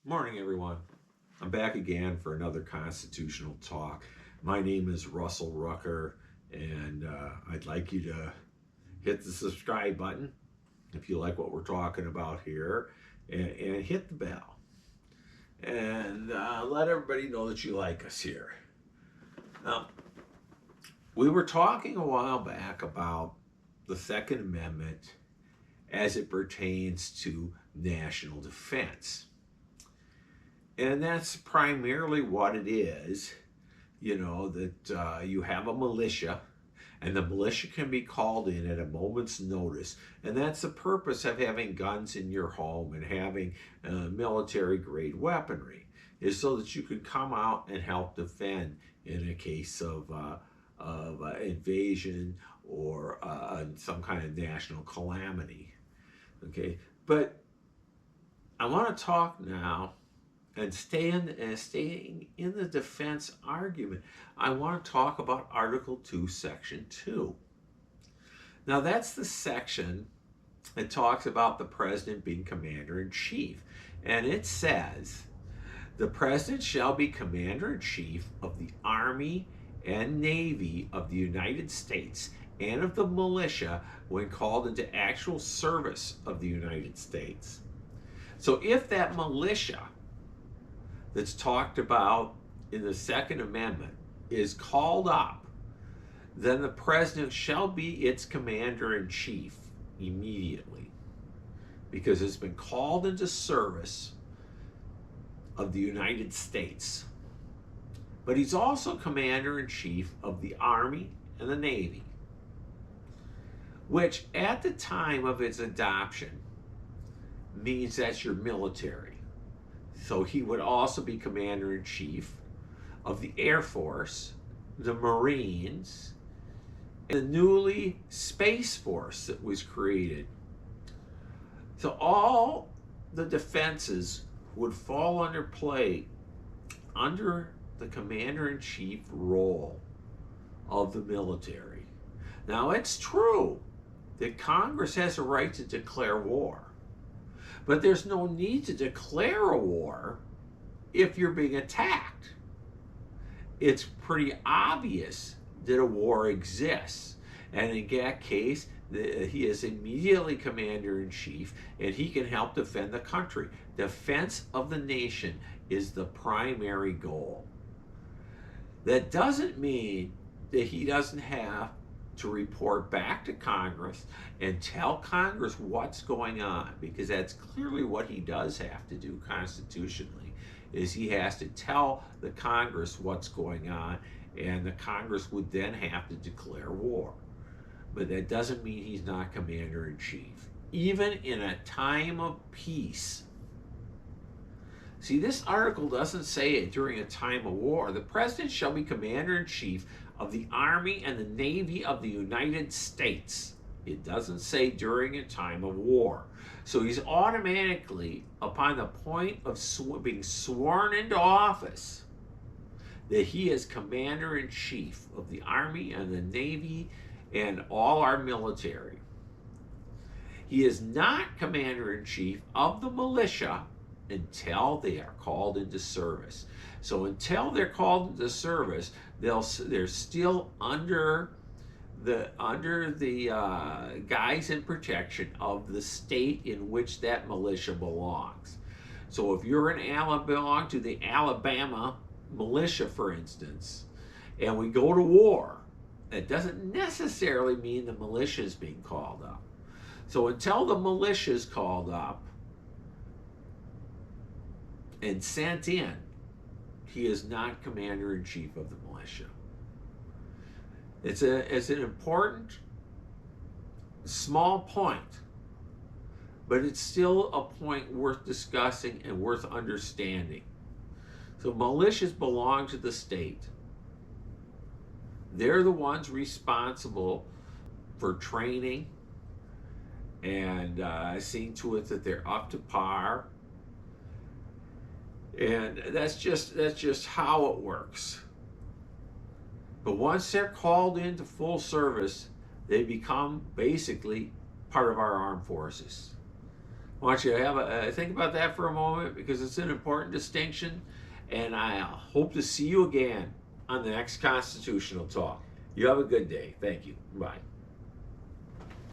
Morning, everyone. I'm back again for another constitutional talk. My name is Russell Rucker, and I'd like you to hit the subscribe button if you like what we're talking about here, and hit the bell. And let everybody know that you like us here. Now, we were talking a while back about the Second Amendment as it pertains to national defense. And that's primarily what it is, that you have a militia, and the militia can be called in at a moment's notice. And that's the purpose of having guns in your home and having military grade weaponry, is so that you can come out and help defend in a case of invasion or some kind of national calamity. Okay, but I want to talk now and staying in the defense argument. I want to talk about Article 2, Section 2. Now, that's the section that talks about the president being commander-in-chief. And it says, the president shall be commander-in-chief of the Army and Navy of the United States and of the militia when called into actual service of the United States. So if that militia that's talked about in the Second Amendment is called up, then the president shall be its commander-in-chief immediately, because it's been called into service of the United States. But he's also commander-in-chief of the Army and the Navy, which at the time of its adoption means that's your military. So he would also be commander-in-chief of the Air Force, the Marines, and the newly Space Force that was created. So all the defenses would fall under the commander-in-chief role of the military. Now, it's true that Congress has a right to declare war. But there's no need to declare a war if you're being attacked. It's pretty obvious that a war exists. And in that case, he is immediately commander-in-chief, and he can help defend the country. Defense of the nation is the primary goal. That doesn't mean that he doesn't have to report back to Congress and tell Congress what's going on, because that's clearly what he does have to do constitutionally, is he has to tell the Congress what's going on, and the Congress would then have to declare war. But that doesn't mean he's not commander-in-chief, even in a time of peace. See, this article doesn't say it during a time of war. The president shall be commander-in-chief of the Army and the Navy of the United States. It doesn't say during a time of war. So he's automatically, upon the point of being sworn into office, that he is commander-in-chief of the Army and the Navy and all our military. He is not commander-in-chief of the militia until they are called into service. So until they're called into service, they're still under the guise and protection of the state in which that militia belongs. So if you're belong to the Alabama militia, for instance, and we go to war, that doesn't necessarily mean the militia is being called up. So until the militia is called up and sent in, he is not commander-in-chief of the militia. It's an important small point, but it's still a point worth discussing and worth understanding. So militias belong to the state. They're the ones responsible for training and seeing to it that they're up to par. And that's just how it works. But once they're called into full service, they become basically part of our armed forces. I want you to have think about that for a moment because it's an important distinction, and I hope to see you again on the next Constitutional Talk. You have a good day. Thank you. Bye.